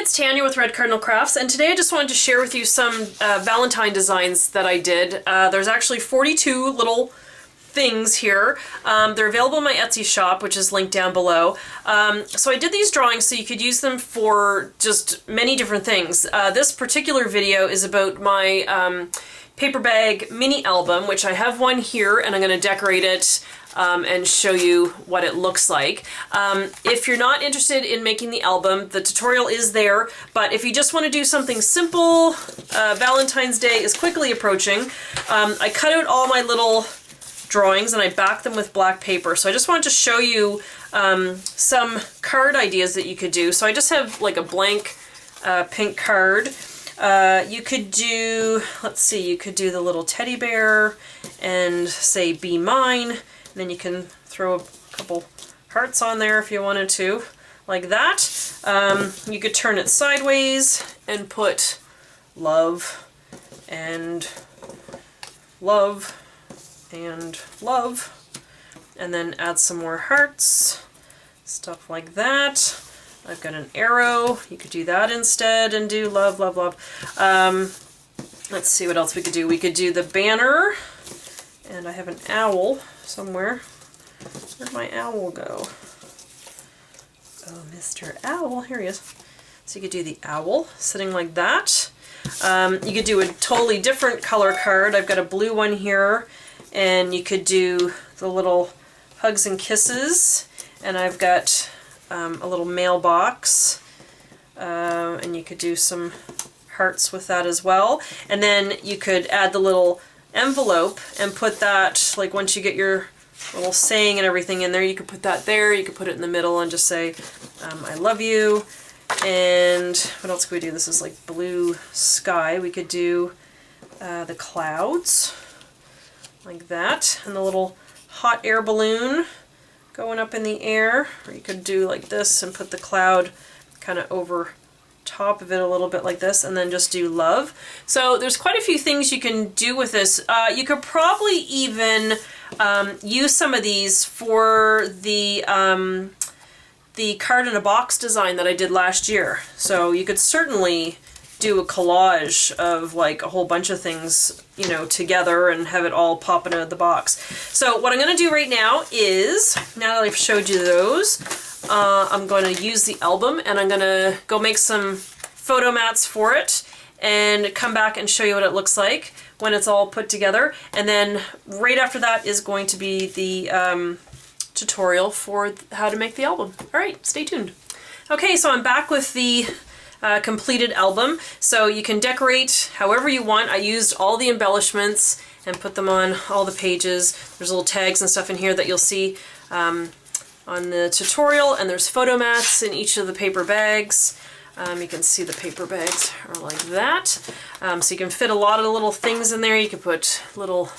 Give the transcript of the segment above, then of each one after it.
it's Tanya with Red Cardinal Crafts, and today I just wanted to share with you some Valentine designs that I did. There's actually 42 little things here. They're available in my Etsy shop, which is linked down below. So I did these drawings so you could use them for just many different things. This particular video is about my paper bag mini album, which I have one here, and I'm going to decorate it and show you what it looks like. If you're not interested in making the album, the tutorial is there, but if you just want to do something simple, Valentine's Day is quickly approaching. I cut out all my little drawings and I backed them with black paper, so I just wanted to show you some card ideas that you could do. So I just have like a blank pink card. You could do, let's see, you could do the little teddy bear and say be mine. And then you can throw a couple hearts on there if you wanted to, like that. You could turn it sideways and put love and love and love, and then add some more hearts, stuff like that. I've got an arrow. You could do that instead and do love, love, love. Let's see what else we could do. We could do the banner, and I have an owl somewhere. Where'd my owl go? Oh, Mr. Owl, here he is. So you could do the owl sitting like that. You could do a totally different color card. I've got a blue one here, and you could do the little hugs and kisses, and I've got a little mailbox, and you could do some hearts with that as well. And then you could add the little envelope and put that, like once you get your little saying and everything in there, you could put that there, you could put it in the middle and just say, I love you. And what else could we do? This is like blue sky. We could do the clouds, like that, and the little hot air balloon going up in the air. Or you could do like this and put the cloud kind of over top of it a little bit like this, and then just do love. So there's quite a few things you can do with this. You could probably even use some of these for the card in a box design that I did last year. So you could certainly do a collage of like a whole bunch of things, you know, together and have it all popping out of the box. So what I'm going to do right now is, now that I've showed you those, I'm going to use the album and I'm going to go make some photo mats for it and come back and show you what it looks like when it's all put together. And then right after that is going to be the tutorial for how to make the album. Alright, stay tuned. Okay, so I'm back with the completed album. So you can decorate however you want. I used all the embellishments and put them on all the pages. There's little tags and stuff in here that you'll see on the tutorial, and there's photo mats in each of the paper bags. You can see the paper bags are like that. So you can fit a lot of little things in there. You can put little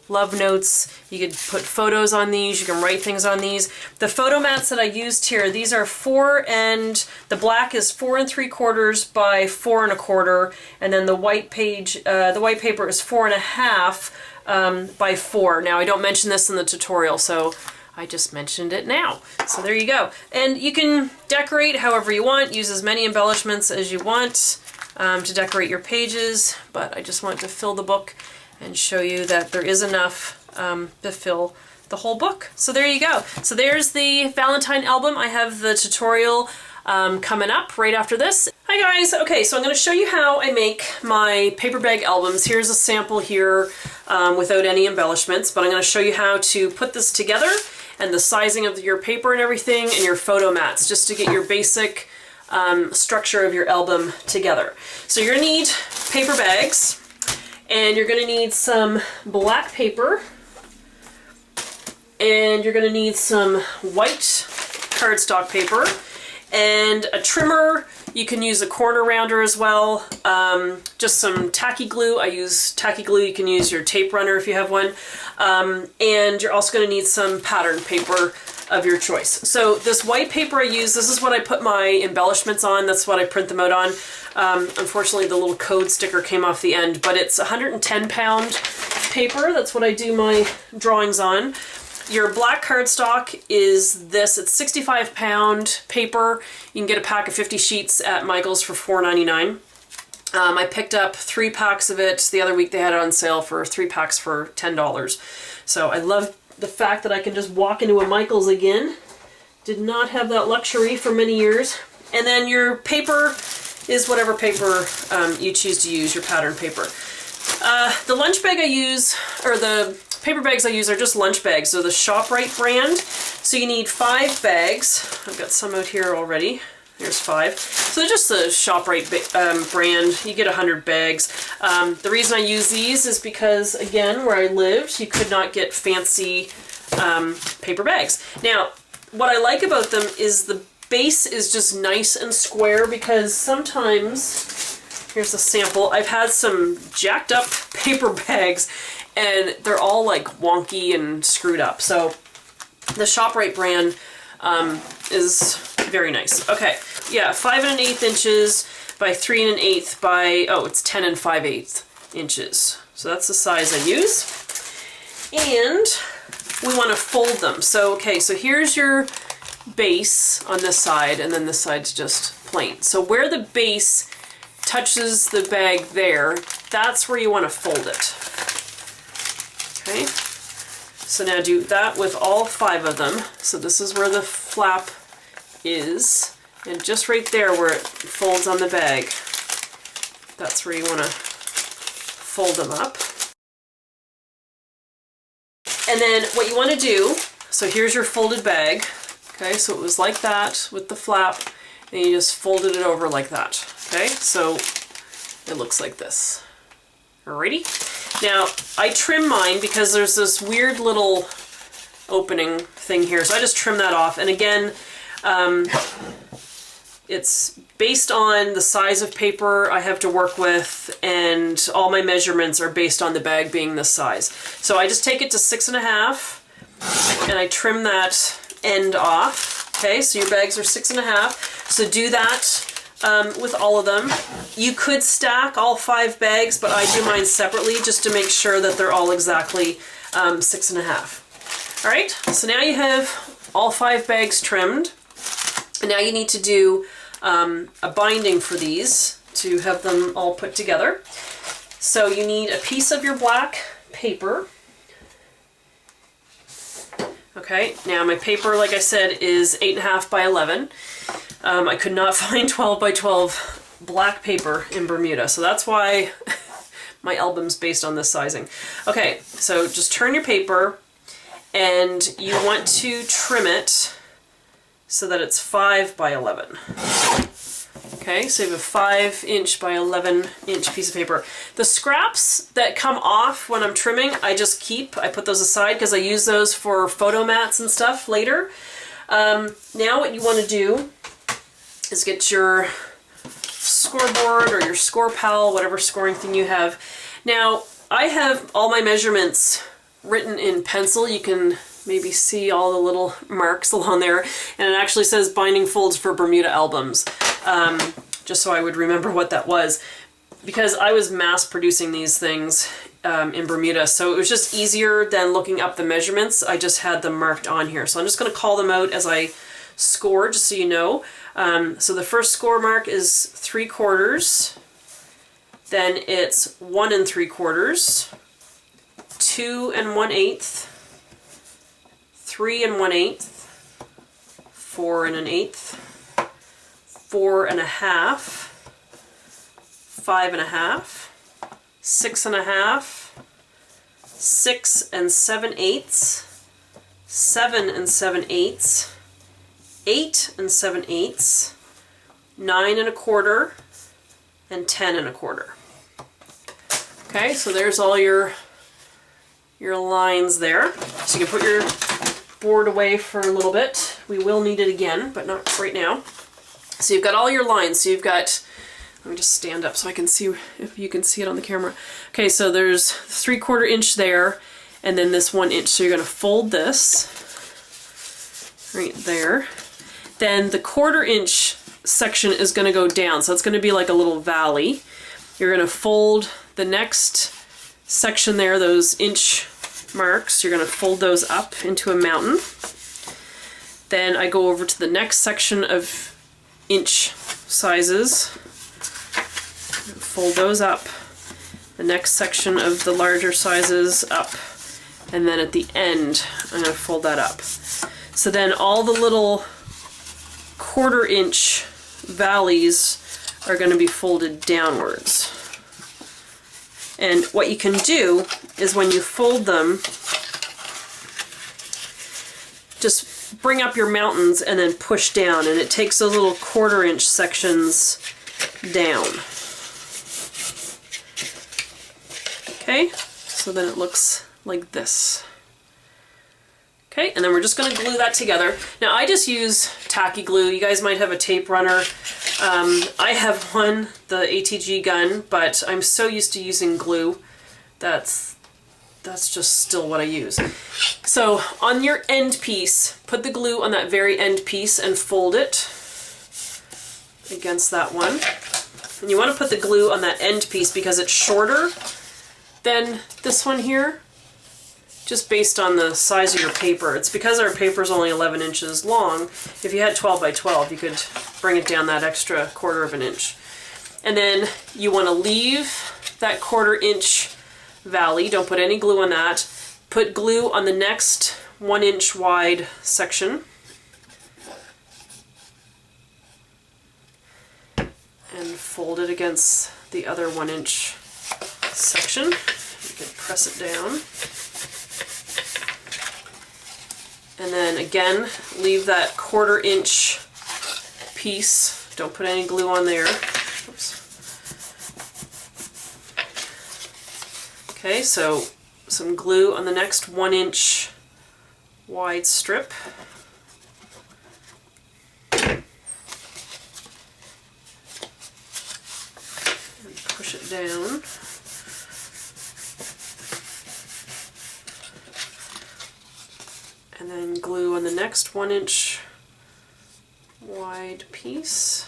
love notes. You could put photos on these. You can write things on these. The photo mats that I used here, these are the black is 4 3/4 by 4 1/4, and then the white paper is 4 1/2 by 4. Now I don't mention this in the tutorial, so I just mentioned it now. So there you go. And you can decorate however you want, use as many embellishments as you want to decorate your pages, but I just want to fill the book and show you that there is enough to fill the whole book. So there you go. So there's the Valentine album. I have the tutorial coming up right after this. Hi guys! Okay, so I'm going to show you how I make my paper bag albums. Here's a sample here without any embellishments, but I'm going to show you how to put this together and the sizing of your paper and everything and your photo mats, just to get your basic structure of your album together. So you're going to need paper bags, and you're going to need some black paper, and you're going to need some white cardstock paper, and a trimmer. You can use a corner rounder as well. Just some tacky glue. I use tacky glue. You can use your tape runner if you have one. And you're also going to need some pattern paper of your choice. So this white paper I use, this is what I put my embellishments on. That's what I print them out on. Unfortunately, the little code sticker came off the end, but it's 110-pound paper. That's what I do my drawings on. your black cardstock is this. It's 65-pound paper. You can get a pack of 50 sheets at Michael's for $4.99. I picked up 3 packs of it. The other week they had it on sale for 3 packs for $10. So I love the fact that I can just walk into a Michael's again. Did not have that luxury for many years. And then your paper is whatever paper you choose to use, your pattern paper. The lunch bag I use, or the paper bags I use, are just lunch bags. So the ShopRite brand. So you need 5 bags. I've got some out here already. There's 5. So they're just the ShopRite brand. You get 100 bags. The reason I use these is because, again, where I lived, you could not get fancy paper bags. Now, what I like about them is the base is just nice and square, because sometimes, here's a sample, I've had some jacked up paper bags and they're all like wonky and screwed up. So the ShopRite brand is very nice. Okay, yeah, 5 1/8 inches by 3 1/8 by, oh, it's 10 5/8 inches. So that's the size I use. And we want to fold them. So, okay, so here's your base on this side, and then this side's just plain. So where the base touches the bag there, that's where you want to fold it. Okay, so now do that with all 5 of them. So this is where the flap is, and just right there where it folds on the bag, that's where you want to fold them up. And then what you want to do, so here's your folded bag. Okay, so it was like that with the flap, and you just folded it over like that. Okay, so it looks like this. Alrighty. Now, I trim mine because there's this weird little opening thing here, so I just trim that off. And again, it's based on the size of paper I have to work with, and all my measurements are based on the bag being this size. So I just take it to 6 1/2, and I trim that end off. Okay, so your bags are 6 1/2. So do that with all of them. You could stack all 5 bags, but I do mine separately just to make sure that they're all exactly 6 1/2. All right, so now you have all 5 bags trimmed. And now you need to do a binding for these to have them all put together. So you need a piece of your black paper. Okay, now my paper, like I said, is 8 1/2 by 11. I could not find 12 by 12 black paper in Bermuda, so that's why my album's based on this sizing. Okay, so just turn your paper, and you want to trim it so that it's 5 by 11. Okay, so you have a 5 inch by 11 inch piece of paper. The scraps that come off when I'm trimming, I just keep. I put those aside because I use those for photo mats and stuff later. Now what you want to do is get your scoreboard or your score pal, whatever scoring thing you have. Now, I have all my measurements written in pencil. You can maybe see all the little marks along there, and it actually says binding folds for Bermuda albums, just so I would remember what that was, because I was mass producing these things in Bermuda, so it was just easier than looking up the measurements. I just had them marked on here, so I'm just going to call them out as I score, just so you know. So the first score mark is 3/4, then it's 1 3/4, 2 1/8, 3 1/8, 4 1/8, 4 1/2, 5 1/2, 6 1/2, 6 7/8, 7 7/8, 8 7/8, 9 1/4, and 10 1/4. Okay, so there's all your lines there. So you can put your board away for a little bit. We will need it again, but not right now. So you've got all your lines. So you've got, let me just stand up so I can see if you can see it on the camera. Okay, so there's 3/4 inch there, and then this 1 inch. So you're going to fold this right there. Then the 1/4 inch section is going to go down. So it's going to be like a little valley. You're going to fold the next section there, those inch marks, you're going to fold those up into a mountain. Then I go over to the next section of inch sizes, fold those up, the next section of the larger sizes up, and then at the end I'm going to fold that up. So then all the little 1/4 inch valleys are going to be folded downwards. And what you can do is when you fold them, just bring up your mountains and then push down, and it takes those little 1/4 inch sections down. Okay, so then it looks like this. Okay, and then we're just going to glue that together. Now I just use tacky glue. You guys might have a tape runner. I have one, the ATG gun, but I'm so used to using glue. That's just still what I use. So on your end piece, put the glue on that very end piece and fold it against that one. And you want to put the glue on that end piece because it's shorter than this one here, just based on the size of your paper. It's because our paper is only 11 inches long. If you had 12 by 12, you could bring it down that extra 1/4 inch. And then you want to leave that 1/4 inch valley. Don't put any glue on that. Put glue on the next 1 inch wide section. And fold it against the other 1 inch section. You can press it down. And then again, leave that 1/4 inch piece. Don't put any glue on there. Oops. Okay, so some glue on the next 1 inch wide strip. And push it down. And then glue on the next 1 inch wide piece.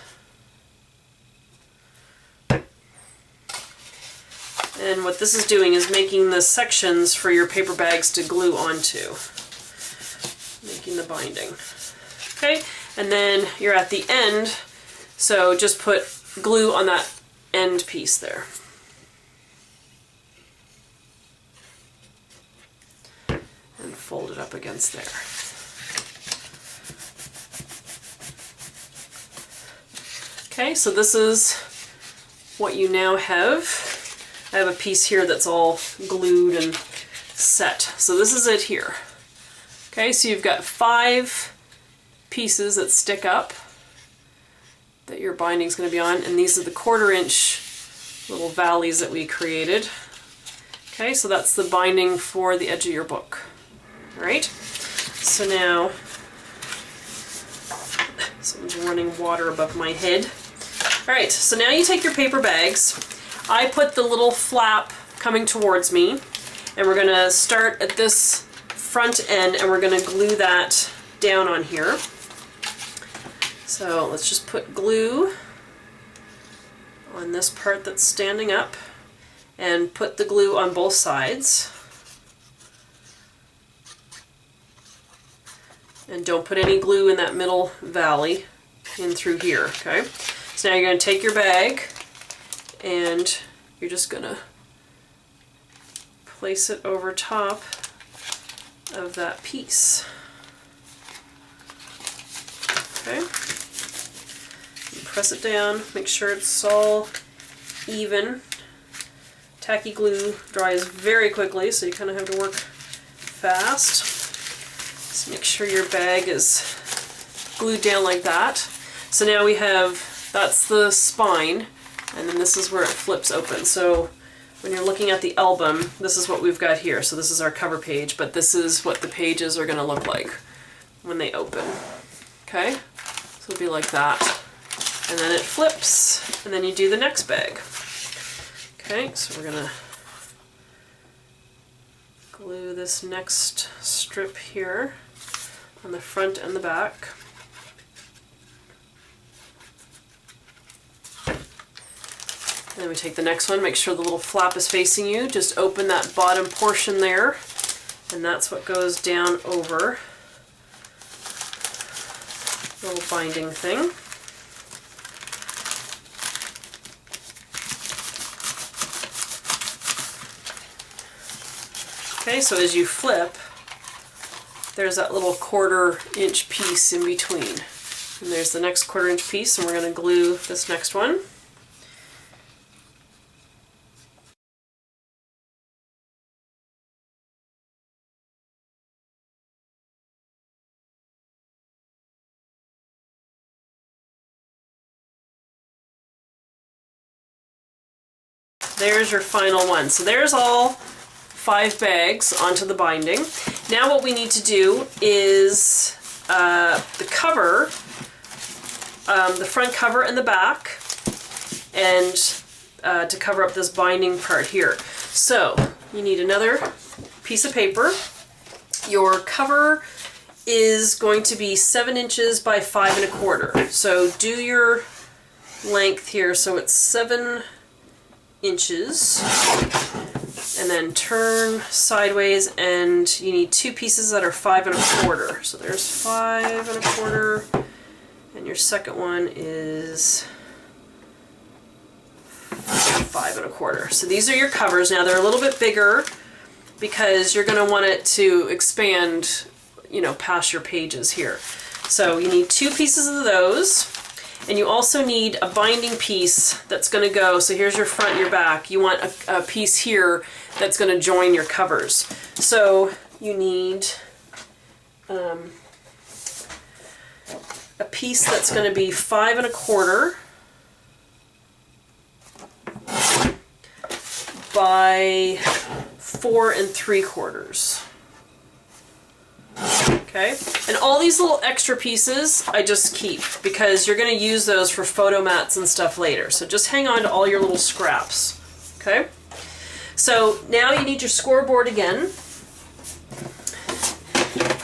And what this is doing is making the sections for your paper bags to glue onto, making the binding. Okay, and then you're at the end, so just put glue on that end piece there. And fold it up against there. Okay, so this is what you now have. I have a piece here that's all glued and set. So this is it here. Okay, so you've got 5 pieces that stick up that your binding's going to be on, and these are the 1/4 inch little valleys that we created. Okay, so that's the binding for the edge of your book. All right, so now, someone's running water above my head. All right, so now you take your paper bags. I put the little flap coming towards me, and we're going to start at this front end and we're going to glue that down on here. So let's just put glue on this part that's standing up and put the glue on both sides. And don't put any glue in that middle valley in through here, okay? So now you're going to take your bag and you're just going to place it over top of that piece. Okay? And press it down, make sure it's all even. Tacky glue dries very quickly, so you kind of have to work fast. Just make sure your bag is glued down like that. So now we have, that's the spine, and then this is where it flips open. So when you're looking at the album, this is what we've got here. So this is our cover page, but this is what the pages are going to look like when they open. Okay? So it'll be like that. And then it flips, and then you do the next bag. Okay, so we're going to glue this next strip here on the front and the back. And then we take the next one, make sure the little flap is facing you. Just open that bottom portion there And that's what goes down over the little binding thing. Okay, so as you flip, there's that little 1/4 inch piece in between. And there's the next 1/4 inch piece, and we're going to glue this next one. There's your final one. So there's all 5 bags onto the binding. Now what we need to do is the cover, the front cover and the back, and to cover up this binding part here. So you need another piece of paper. Your cover is going to be 7 inches by 5 1/4. So do your length here, so it's 7 inches, and then turn sideways, and you need 2 pieces that are 5 1/4. So there's 5 1/4, and your second one is 5 1/4. So these are your covers. Now they're a little bit bigger because you're going to want it to expand, you know, past your pages here. So you need 2 pieces of those. And you also need a binding piece that's going to go, so here's your front and your back. You want a piece here that's going to join your covers. So you need a piece that's going to be 5 1/4 by 4 3/4. Okay, and all these little extra pieces I just keep because you're going to use those for photo mats and stuff later. So just hang on to all your little scraps. Okay, so now you need your scoreboard again,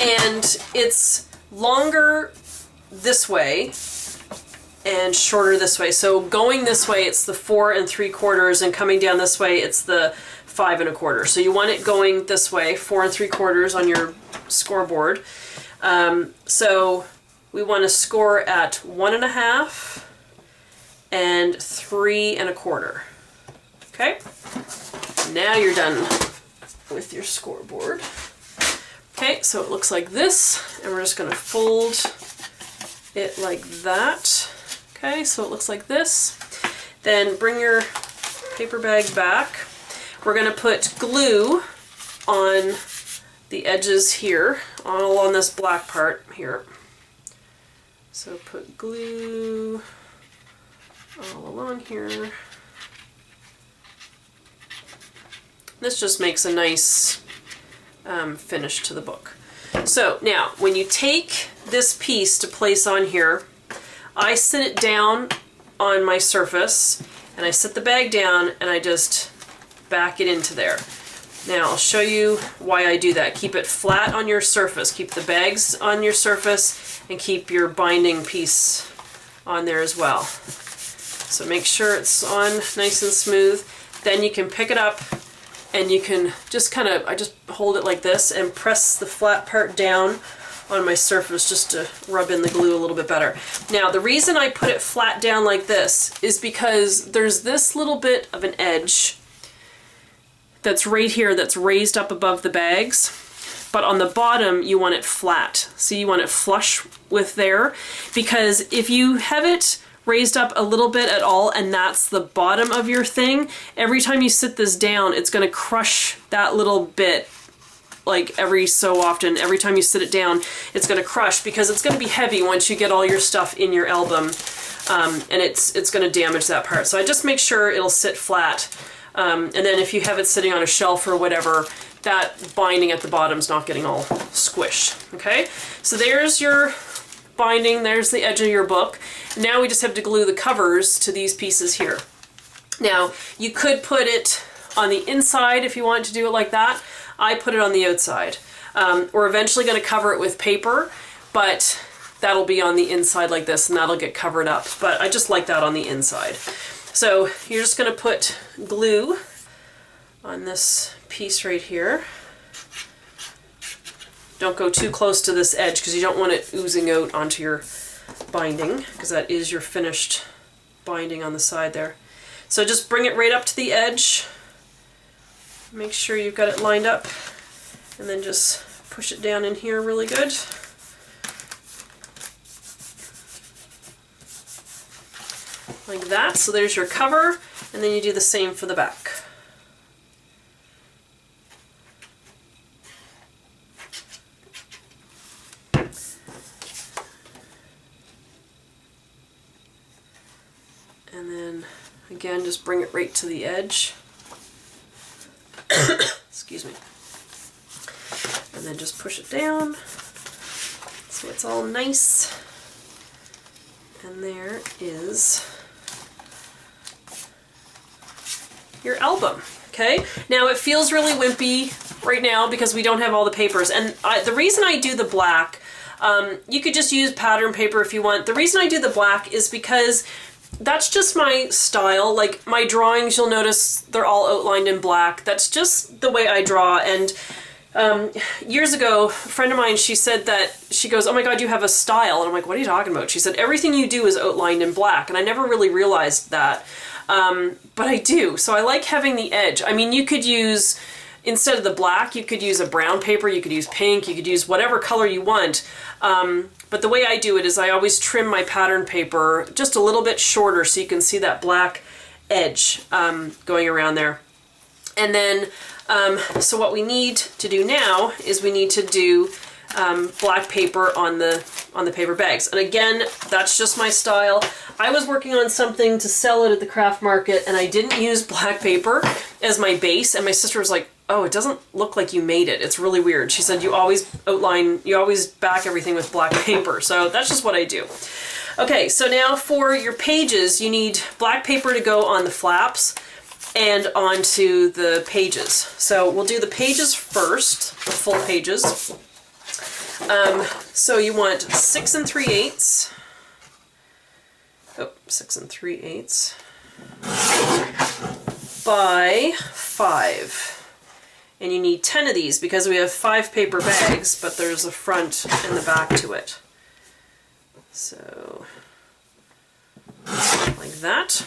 and it's longer this way and shorter this way. So going this way it's the 4 3/4, and coming down this way it's the 5 1/4. So you want it going this way, 4 3/4 on your scoreboard. So we want to score at 1 1/2 and 3 1/4. Okay, now you're done with your scoreboard. Okay, so it looks like this, and we're just going to fold it like that. Okay, so it looks like this. Then bring your paper bag back. We're going to put glue on the edges here, all on this black part here. So put glue all along here. This just makes a nice finish to the book. So now, when you take this piece to place on here, I sit it down on my surface, and I set the bag down, and I just back it into there. Now I'll show you why I do that. Keep it flat on your surface. Keep the bags on your surface, and keep your binding piece on there as well. So make sure it's on nice and smooth. Then you can pick it up, and you can just kind of, I just hold it like this and press the flat part down on my surface just to rub in the glue a little bit better. Now the reason I put it flat down like this is because there's this little bit of an edge that's right here that's raised up above the bags, but on the bottom you want it flat. So you want it flush with there, because if you have it raised up a little bit at all and that's the bottom of your thing, every time you sit this down it's going to crush that little bit, like every so often. Every time you sit it down it's going to crush, because it's going to be heavy once you get all your stuff in your album, and it's going to damage that part. So I just make sure it'll sit flat. And then if you have it sitting on a shelf or whatever, that binding at the bottom's not getting all squished. Okay, so there's your binding, there's the edge of your book. Now we just have to glue the covers to these pieces here. Now you could put it on the inside if you want to do it like that. I put it on the outside. We're eventually going to cover it with paper, but that'll be on the inside like this, and that'll get covered up. But I just like that on the inside. So you're just going to put glue on this piece right here. Don't go too close to this edge because you don't want it oozing out onto your binding, because that is your finished binding on the side there. So just bring it right up to the edge. Make sure you've got it lined up, and then just push it down in here really good. Like that. So there's your cover, and then you do the same for the back. And then again, just bring it right to the edge. Excuse me. And then just push it down so it's all nice. And there is your album. Okay, now it feels really wimpy right now because we don't have all the papers. And the reason I do the black, you could just use pattern paper if you want. The reason I do the black is because that's just my style. Like my drawings, you'll notice they're all outlined in black. That's just the way I draw. And years ago, a friend of mine, she said that, she goes, "Oh my God, you have a style." And I'm like, "What are you talking about?" She said, "Everything you do is outlined in black." And I never really realized that. But I do. So I like having the edge. I mean, you could use, instead of the black, you could use a brown paper, you could use pink, you could use whatever color you want. But the way I do it is I always trim my pattern paper just a little bit shorter so you can see that black edge going around there. And then, so what we need to do now is we need to do black paper on the paper bags. And again, that's just my style. I was working on something to sell it at the craft market, and I didn't use black paper as my base, and my sister was like, "Oh, it doesn't look like you made it. It's really weird." She said, "You always outline, you always back everything with black paper." So that's just what I do. Okay, so now for your pages, you need black paper to go on the flaps and onto the pages. So we'll do the pages first, the full pages. So you want 6 3/8. Oh, 6 3/8 by 5. And you need 10 of these because we have 5 paper bags, but there's a front and the back to it. So, like that.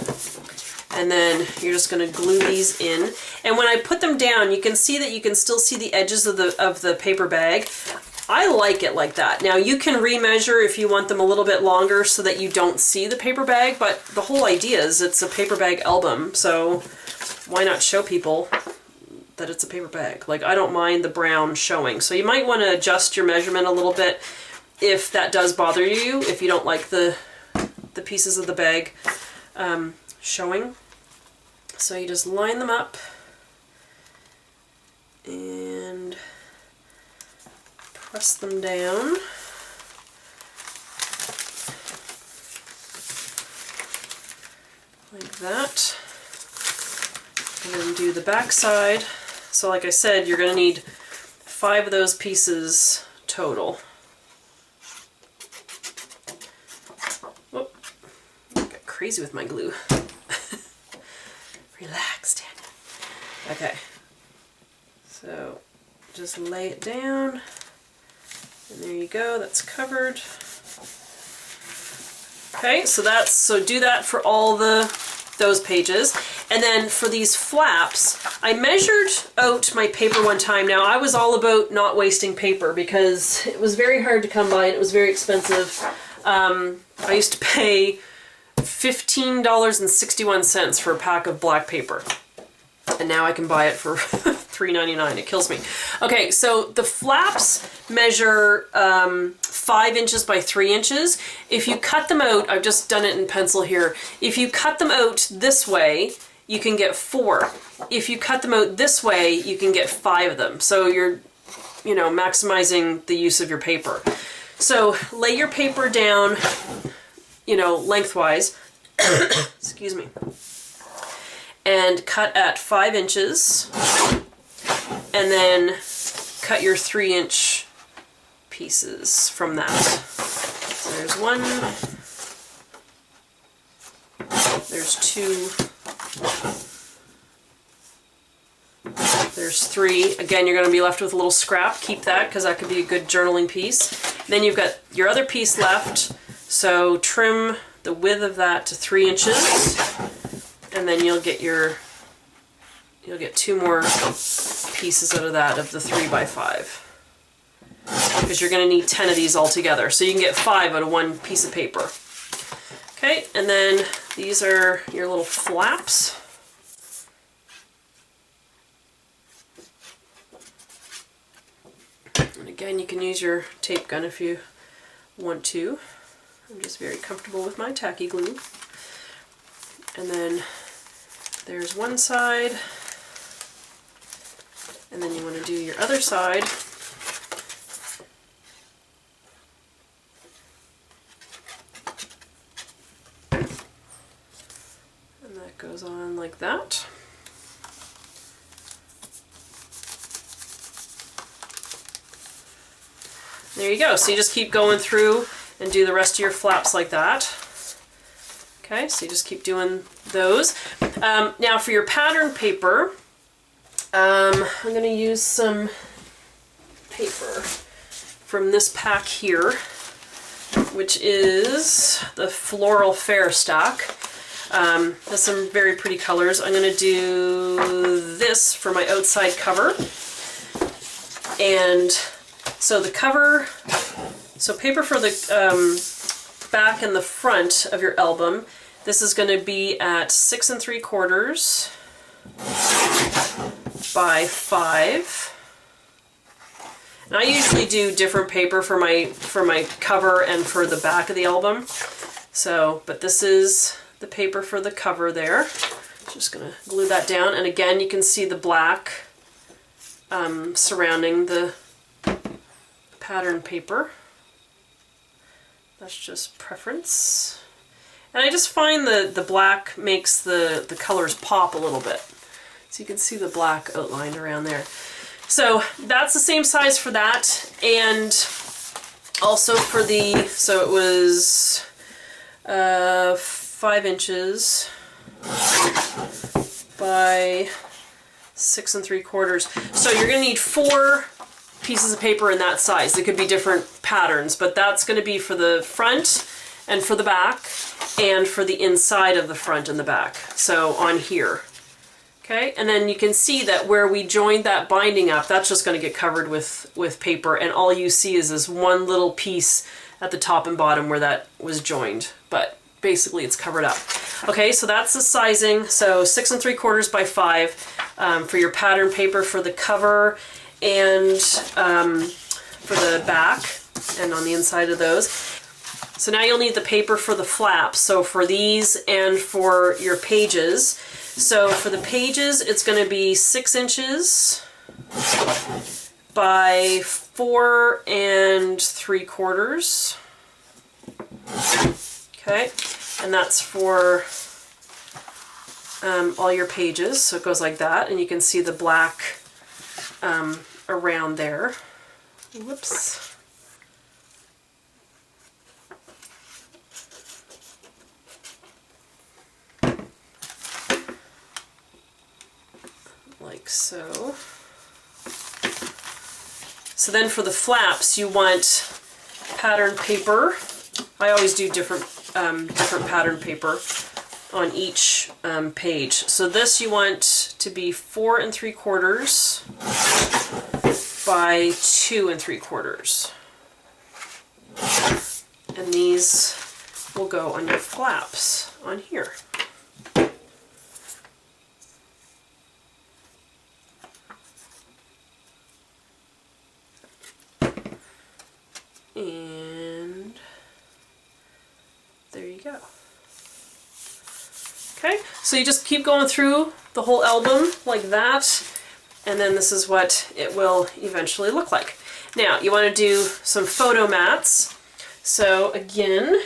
And then you're just going to glue these in. And when I put them down, you can see that you can still see the edges of the paper bag. I like it like that. Now you can remeasure if you want them a little bit longer so that you don't see the paper bag, but the whole idea is it's a paper bag album, so why not show people that it's a paper bag? Like, I don't mind the brown showing. So you might want to adjust your measurement a little bit if that does bother you, if you don't like the pieces of the bag showing. So you just line them up and press them down. Like that. And then do the back side. So like I said, you're going to need 5 of those pieces total. Whoop. I got crazy with my glue. Relax, Daniel. Okay. So just lay it down. And there you go, that's covered. Okay, so do that for all those pages. And then for these flaps, I measured out my paper one time. Now, I was all about not wasting paper because it was very hard to come by and it was very expensive. I used to pay $15.61 for a pack of black paper. And now I can buy it for $3.99. It kills me. Okay, so the flaps measure 5 inches by 3 inches. If you cut them out, I've just done it in pencil here. If you cut them out this way, you can get 4. If you cut them out this way, you can get 5 of them. So you're, maximizing the use of your paper. So lay your paper down, lengthwise. Excuse me. And cut at 5 inches, and then cut your 3-inch pieces from that. So there's 1, there's 2, there's 3. Again, you're going to be left with a little scrap. Keep that because that could be a good journaling piece. Then you've got your other piece left, so trim the width of that to 3 inches, and then you'll get 2 more pieces out of that, of the 3 by 5. Because you're going to need 10 of these all together. So you can get 5 out of 1 piece of paper. Okay, and then these are your little flaps. And again, you can use your tape gun if you want to. I'm just very comfortable with my tacky glue. And then there's one side. And then you want to do your other side. And that goes on like that. There you go. So you just keep going through and do the rest of your flaps like that. Okay, so you just keep doing those. Now for your pattern paper, I'm going to use some paper from this pack here, which is the Floral Fair stock. Has some very pretty colors. I'm going to do this for my outside cover. And so the cover, so paper for the back and the front of your album, this is going to be at 6 3/4 by 5. And I usually do different paper for my cover and for the back of the album. So, but this is the paper for the cover there. Just going to glue that down, and again you can see the black surrounding the pattern paper. That's just preference. And I just find the black makes the colors pop a little bit. So you can see the black outlined around there. So that's the same size for that. And also for the, so it was 5 inches by 6 3/4. So you're going to need 4 pieces of paper in that size. It could be different patterns, but that's going to be for the front and for the back and for the inside of the front and the back. So on here. Okay, and then you can see that where we joined that binding up, that's just going to get covered with paper, and all you see is this one little piece at the top and bottom where that was joined, but basically it's covered up. Okay, so that's the sizing. So 6 3/4 by 5 for your pattern paper for the cover and for the back and on the inside of those. So now you'll need the paper for the flaps, so for these and for your pages. So for the pages, it's going to be 6 inches by 4 3/4. Okay, and that's for all your pages. So it goes like that, and you can see the black around there. Whoops. Like so. So then for the flaps, you want pattern paper. I always do different pattern paper on each page. So this you want to be 4 3/4 by 2 3/4. And these will go on your flaps on here. And there you go. Okay, so you just keep going through the whole album like that, and then this is what it will eventually look like. Now, you want to do some photo mats. So again,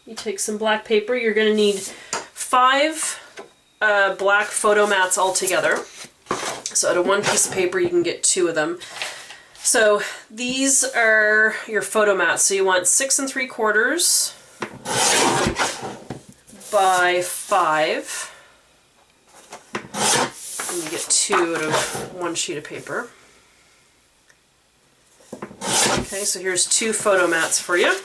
you take some black paper. You're going to need 5 black photo mats all together. So out of 1 piece of paper, you can get 2 of them. So these are your photo mats. So you want 6 3/4 by 5. And you get 2 out of 1 sheet of paper. Okay, so here's 2 photo mats for you.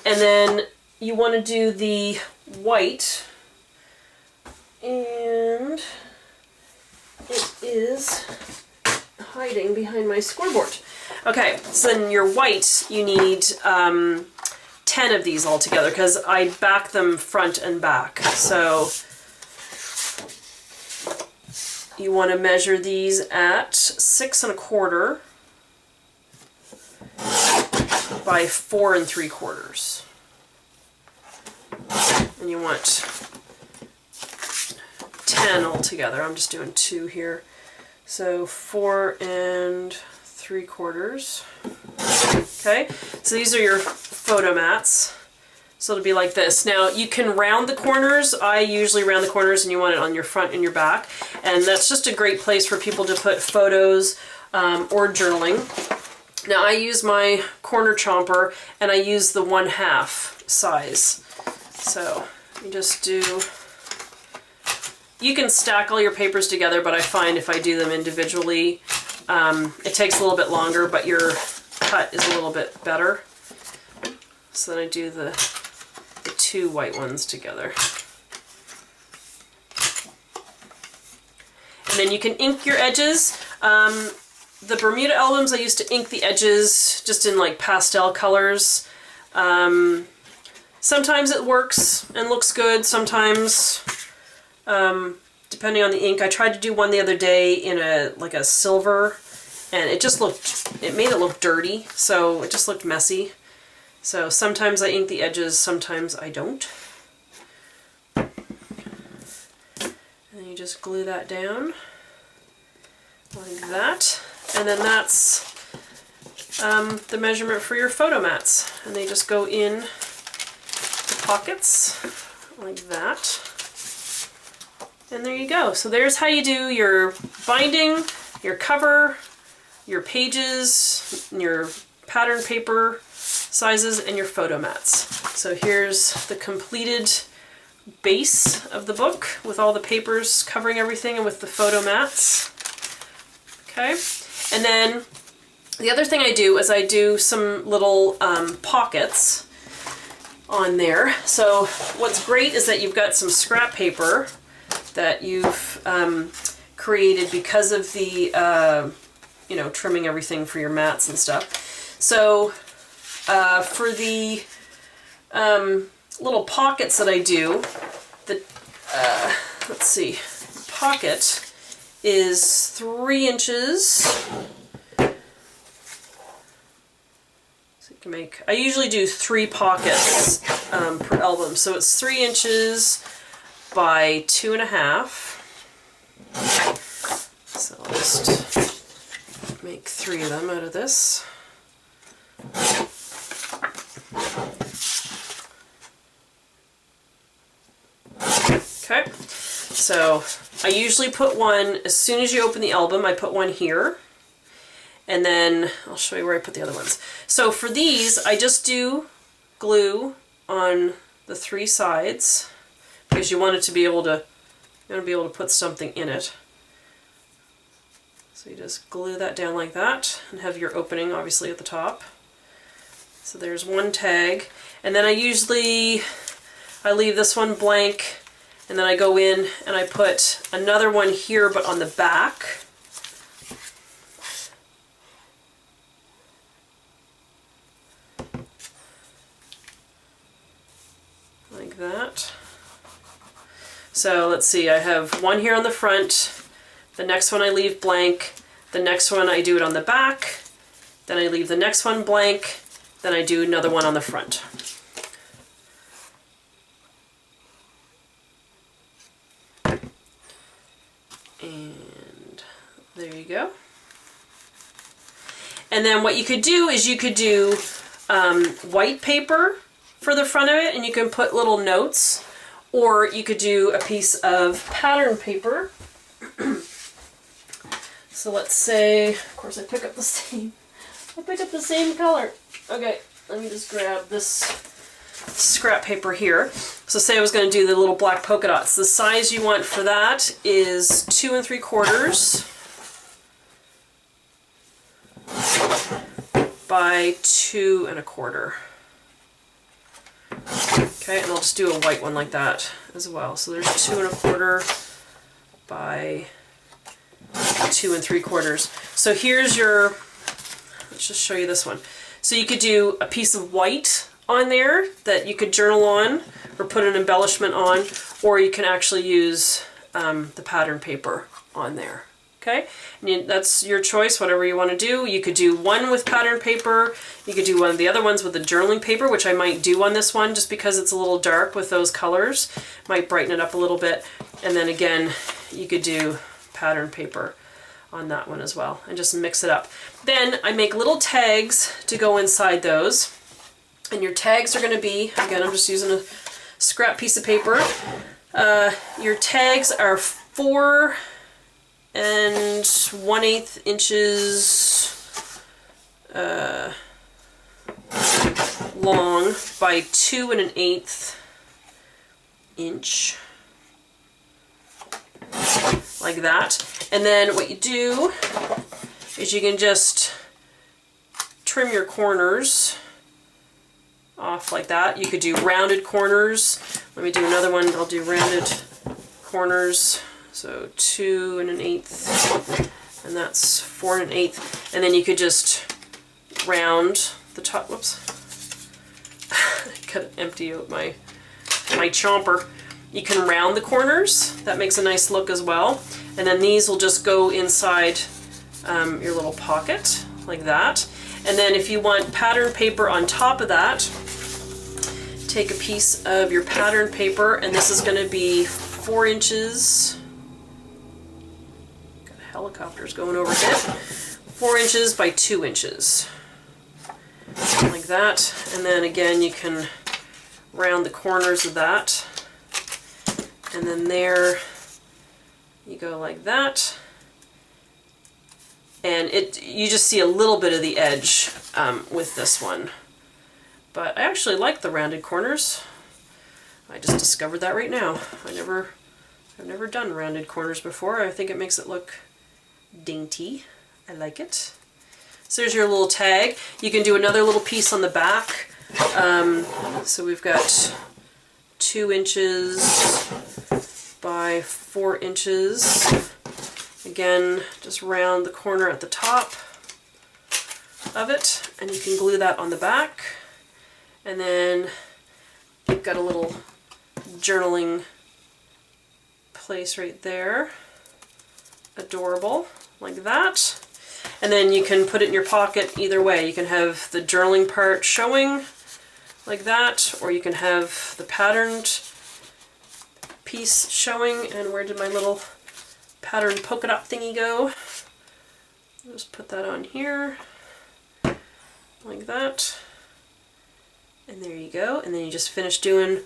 And then you want to do the white, and it is hiding behind my scoreboard. Okay, so then your white, you need 10 of these all together because I back them front and back. So you want to measure these at 6 1/4 by 4 3/4. And you want 10 altogether. I'm just doing 2 here. So 4 3/4. Okay, so these are your photo mats. So it'll be like this. Now you can round the corners. I usually round the corners, and you want it on your front and your back. And that's just a great place for people to put photos or journaling. Now I use my corner chomper, and I use the 1/2 size. So you just do, you can stack all your papers together, but I find if I do them individually, it takes a little bit longer, but your cut is a little bit better. So then I do the 2 white ones together. And then you can ink your edges. The Bermuda albums, I used to ink the edges just in like pastel colors. Sometimes it works and looks good. Sometimes, depending on the ink. I tried to do one the other day in a silver, and it just made it look dirty. So it just looked messy. So sometimes I ink the edges, sometimes I don't. And then you just glue that down like that. And then that's the measurement for your photo mats. And they just go in the pockets like that. And there you go. So there's how you do your binding, your cover, your pages, your pattern paper sizes, and your photo mats. So here's the completed base of the book with all the papers covering everything and with the photo mats. Okay, and then the other thing I do is I do some little pockets on there. So what's great is that you've got some scrap paper that you've created because of the trimming everything for your mats and stuff. So for the little pockets that I do, let's see, pocket is 3 inches. So you can make, I usually do 3 pockets per album. So it's 3 inches by 2.5. So I'll just make 3 of them out of this. Okay, so I usually put one, as soon as you open the album, I put one here, and then I'll show you where I put the other ones. So for these, I just do glue on the 3 sides, because you want it to be able to, put something in it. So you just glue that down like that, and have your opening obviously at the top. So there's one tag, and then I leave this one blank, and then I go in and I put another one here but on the back. Like that. So let's see, I have one here on the front, the next one I leave blank, the next one I do it on the back, then I leave the next one blank, then I do another one on the front. And there you go. And then what you could do is you could do white paper for the front of it, and you can put little notes, or you could do a piece of pattern paper. So let's say, of course I pick up the same color. Okay, let me just grab this scrap paper here. So say I was going to do the little black polka dots. The size you want for that is 2 3/4 by 2 1/4. Okay, and I'll just do a white one like that as well. So there's 2 1/4 by 2 3/4. So here's your, let's just show you this one. So you could do a piece of white on there that you could journal on or put an embellishment on, or you can actually use the pattern paper on there. Okay, and that's your choice, whatever you want to do. You could do one with pattern paper, you could do one of the other ones with the journaling paper, which I might do on this one just because it's a little dark with those colors. Might brighten it up a little bit. And then again, you could do pattern paper on that one as well and just mix it up. Then I make little tags to go inside those. And your tags are going to be, again, I'm just using a scrap piece of paper. Your tags are 4 1/8 inches long by 2 1/8 inch, like that. And then what you do is you can just trim your corners off like that. You could do rounded corners. Let me do another one. I'll do rounded corners. So 2 1/8, and that's 4 1/8. And then you could just round the top. Whoops. I gotta empty out my chomper. You can round the corners. That makes a nice look as well. And then these will just go inside your little pocket like that. And then if you want pattern paper on top of that, take a piece of your pattern paper, and this is going to be 4 inches. Got helicopters going overhead. 4 inches by 2 inches. Like that. And then again, you can round the corners of that. And then there you go like that. And you just see a little bit of the edge with this one. But I actually like the rounded corners. I just discovered that right now. I've never done rounded corners before. I think it makes it look dainty. I like it. So there's your little tag. You can do another little piece on the back. So we've got 2 inches by 4 inches. Again, just round the corner at the top of it, and you can glue that on the back. And then you've got a little journaling place right there. Adorable, like that. And then you can put it in your pocket either way. You can have the journaling part showing like that, or you can have the patterned piece showing. And where did my little pattern polka dot thingy go? Just put that on here like that, and there you go. And then you just finish doing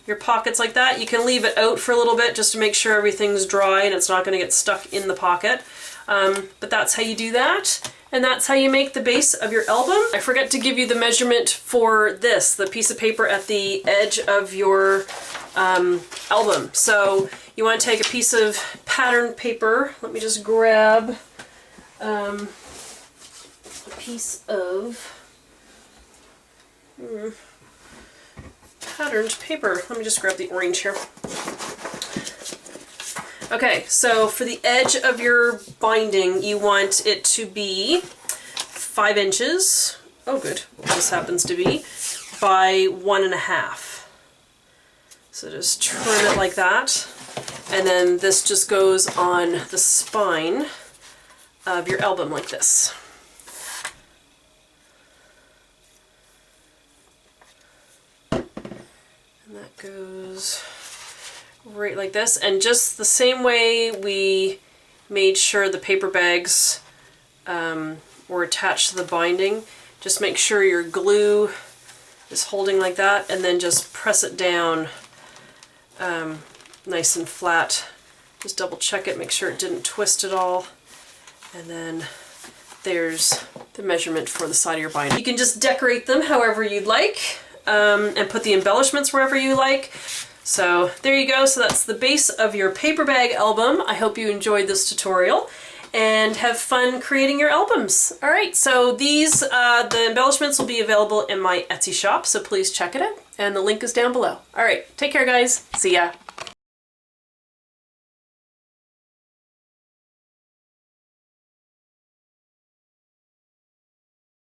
your pockets like that. You can leave it out for a little bit just to make sure everything's dry and it's not going to get stuck in the pocket, but that's how you do that. And that's how you make the base of your album. I forgot to give you the measurement for this, the piece of paper at the edge of your album. So you want to take a piece of pattern paper. Let me just grab a piece of patterned paper. Let me just grab the orange here. Okay, so for the edge of your binding, you want it to be 5 inches. Oh good, this happens to be by 1.5. So just trim it like that. And then this just goes on the spine of your album like this. And that goes right like this. And just the same way we made sure the paper bags were attached to the binding, just make sure your glue is holding like that, and then just press it down nice and flat. Just double check it, make sure it didn't twist at all. And then there's the measurement for the side of your binder. You can just decorate them however you'd like. and put the embellishments wherever you like. So there you go. So that's the base of your paper bag album. I hope you enjoyed this tutorial and have fun creating your albums. All right, so these, the embellishments will be available in my Etsy shop, so please check it out. And the link is down below. All right, take care guys. See ya.